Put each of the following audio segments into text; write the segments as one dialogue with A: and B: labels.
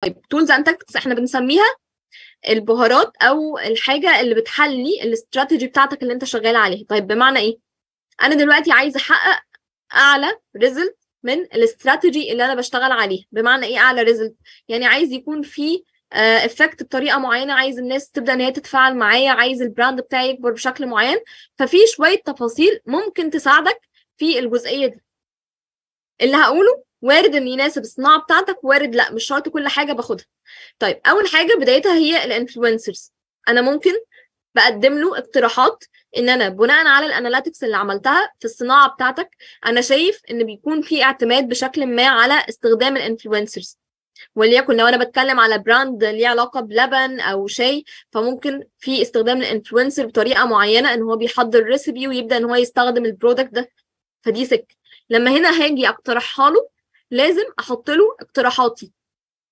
A: طيب تولز اند تاكتكس احنا بنسميها البهارات او الحاجه اللي بتحلي الاستراتيجي بتاعتك اللي انت شغال عليها. طيب بمعنى ايه؟ انا دلوقتي عايزه احقق اعلى ريزلت من الاستراتيجي اللي انا بشتغل عليه. بمعنى ايه اعلى ريزلت؟ يعني عايز يكون في افكت بطريقه معينه، عايز الناس تبدا ان هي تتفاعل معايا، عايز البراند بتاعي يكبر بشكل معين. ففي شويه تفاصيل ممكن تساعدك في الجزئيه دي. اللي هقوله وارد ان يناسب الصناعه بتاعتك، وارد لا، مش شرط كل حاجه باخدها. طيب اول حاجه بدايتها هي الانفلونسرز. انا ممكن بقدم له اقتراحات ان انا بناء على الاناليتكس اللي عملتها في الصناعه بتاعتك، انا شايف ان بيكون في اعتماد بشكل ما على استخدام الانفلونسرز. وليكن لو انا بتكلم على براند ليه علاقه بلبن او شاي، فممكن في استخدام الانفلونسر بطريقه معينه ان هو بيحضر ريسيبي ويبدا ان هو يستخدم البرودكت ده. فدي لما هنا هاجي اقترحها له لازم احط له اقتراحاتي،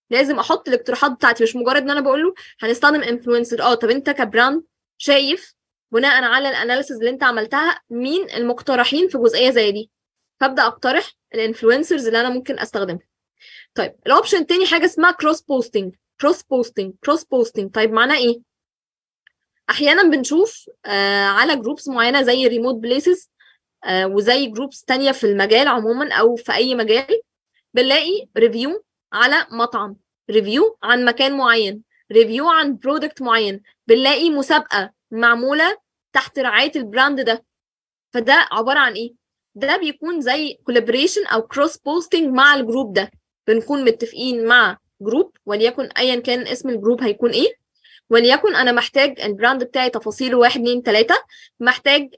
A: لازم احط الاقتراحات بتاعتي، مش مجرد ان انا بقول له هنستخدم انفلونسر. طب انت كبراند شايف بناء على الاناليسز اللي انت عملتها مين المقترحين في جزئيه زي دي، فابدا اقترح الانفلونسرز اللي انا ممكن استخدمها. طيب الاوبشن التاني حاجه اسمها كروس بوستنج. كروس بوستنج طيب معناه ايه؟ احيانا بنشوف على جروبس معينه زي ريموت بليسز وزي جروبس تانية في المجال عموما او في اي مجال، بنلاقي ريفيو على مطعم، ريفيو عن مكان معين، ريفيو عن برودكت معين، بنلاقي مسابقه معموله تحت رعايه البراند ده. فده عباره عن ايه؟ ده بيكون زي كولابوريشن او كروس بوستنج مع الجروب ده. بنكون متفقين مع جروب، وليكن ايا كان اسم الجروب هيكون ايه، وليكن انا محتاج البراند بتاعي تفاصيله 1 2 3، محتاج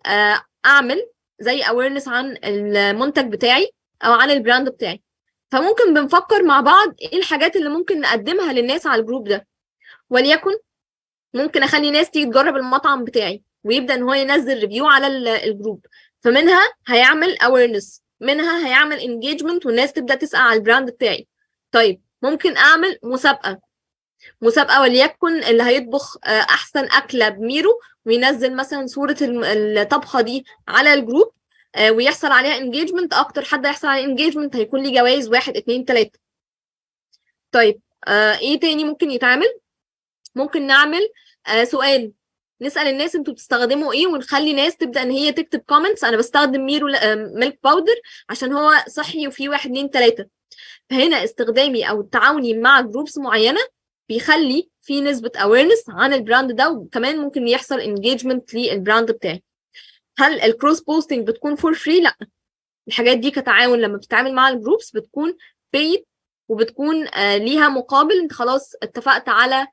A: اعمل زي اويرنس عن المنتج بتاعي او عن البراند بتاعي. فممكن بنفكر مع بعض ايه الحاجات اللي ممكن نقدمها للناس على الجروب ده. وليكن ممكن اخلي ناس تيجي تجرب المطعم بتاعي ويبدا ان هو ينزل ريفيو على الجروب، فمنها هيعمل اويرنس، منها هيعمل انجيجمنت والناس تبدا تسال على البراند بتاعي. طيب ممكن اعمل مسابقه وليكن اللي هيطبخ احسن اكله بميرو وينزل مثلا صوره الطبخه دي على الجروب ويحصل عليها انجيجمنت. اكتر حد هيحصل عليه انجيجمنت هيكون ليه جوائز 1 2 3. طيب ايه تاني ممكن يتعمل؟ ممكن نعمل سؤال، نسال الناس انتوا بتستخدموا ايه، ونخلي ناس تبدا ان هي تكتب كومنتس. انا بستخدم ميرو ميلك باودر عشان هو صحي وفيه 1 2 3. فهنا استخدامي او تعاوني مع جروبس معينه بيخلي في نسبه اويرنس عن البراند ده، وكمان ممكن يحصل انجيجمنت للبراند بتاعي. هل الكروس بوستنج بتكون فور فري؟ لا، الحاجات دي كتعاون لما بتتعامل مع الجروبس بتكون paid وبتكون ليها مقابل. انت خلاص اتفقت على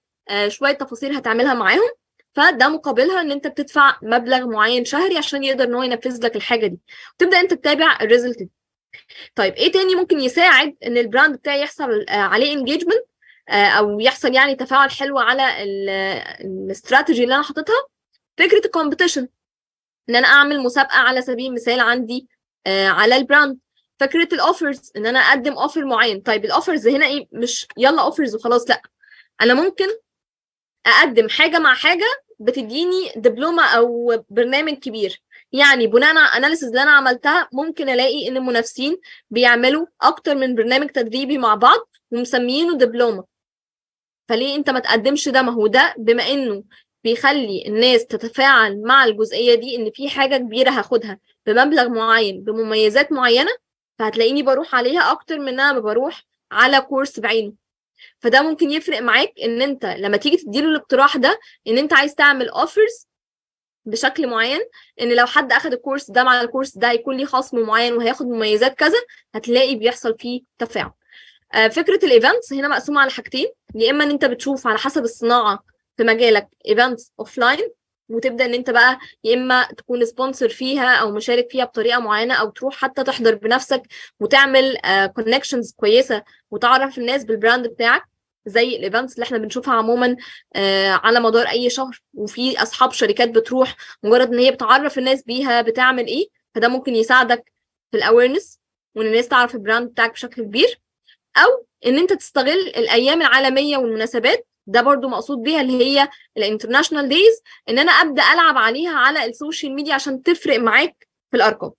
A: شويه تفاصيل هتعملها معاهم، فده مقابلها ان انت بتدفع مبلغ معين شهري عشان يقدر ان هو ينفذ لك الحاجه دي، وتبدا انت تتابع الريزلت دي. طيب ايه تاني ممكن يساعد ان البراند بتاعي يحصل عليه انجيجمنت او يحصل يعني تفاعل حلو على الاستراتيجي اللي انا حاططها؟ فكره الكومبيتيشن، ان انا اعمل مسابقه على سبيل المثال عندي على البراند. فكره الاوفرز ان انا اقدم اوفر معين. طيب الاوفرز هنا ايه؟ مش يلا اوفرز وخلاص، لا، انا ممكن اقدم حاجه مع حاجه بتديني دبلومه او برنامج كبير. يعني بناء على الاناليسيز اللي انا عملتها ممكن الاقي ان المنافسين بيعملوا اكتر من برنامج تدريبي مع بعض ومسميينه دبلومه. فليه انت ما تقدمش ده؟ ما هو ده بما انه بيخلي الناس تتفاعل مع الجزئيه دي ان في حاجه كبيره هاخدها بمبلغ معين بمميزات معينه، فهتلاقيني بروح عليها اكتر من انا بروح على كورس بعينه. فده ممكن يفرق معاك ان انت لما تيجي تديله الاقتراح ده ان انت عايز تعمل اوفرز بشكل معين، ان لو حد اخد الكورس ده مع الكورس ده هيكون ليه خصم معين وهياخد مميزات كذا، هتلاقي بيحصل فيه تفاعل. فكره الايفنتس هنا مقسومه على حاجتين، يا اما ان انت بتشوف على حسب الصناعه في مجالك ايفنتس اوفلاين، وتبدا ان انت بقى يا اما تكون سبونسر فيها او مشارك فيها بطريقه معينه، او تروح حتى تحضر بنفسك وتعمل كونكشنز كويسه وتعرف الناس بالبراند بتاعك، زي الايفنتس اللي احنا بنشوفها عموما على مدار اي شهر. وفي اصحاب شركات بتروح مجرد ان هي بتعرف الناس بيها بتعمل ايه، فده ممكن يساعدك في الاويرنس وان الناس تعرف البراند بتاعك بشكل كبير. او ان انت تستغل الايام العالميه والمناسبات، ده برضو مقصود بيها اللي هي الانترناشونال دايز، ان انا ابدا العب عليها على السوشيال ميديا عشان تفرق معاك في الارقام.